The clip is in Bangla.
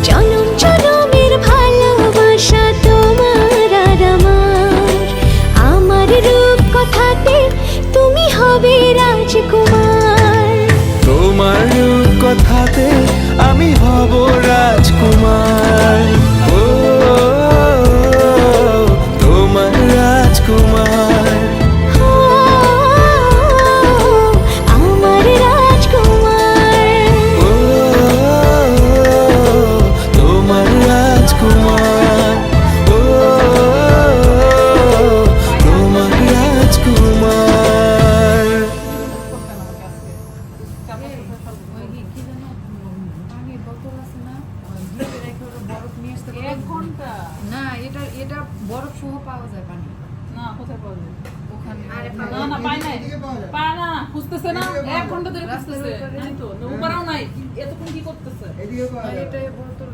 জনম জনমের ভালোবাসা তোমার আর আমার রূপ কথাতে তুমি হবে রাজকুমার। তোমার রূপ কথাতে আমি হব রাজকুমার। ও তোমার রাজকুমার। আমার রাজকুমার। ও তোমার রাজকুমার। ও তোমার রাজকুমার। না এটা এটা বরফ সহ পাওয়া যায় পানি। না কোথায় পাওয়া যায়? ওখানে না না পাই নাই, পায় না, খুঁজতেছে না, 1 ঘন্টা ধরে খুঁজতেছে, নাই তো, উপরেও নাই, এতক্ষণ কি করতেছে? এটা বোতল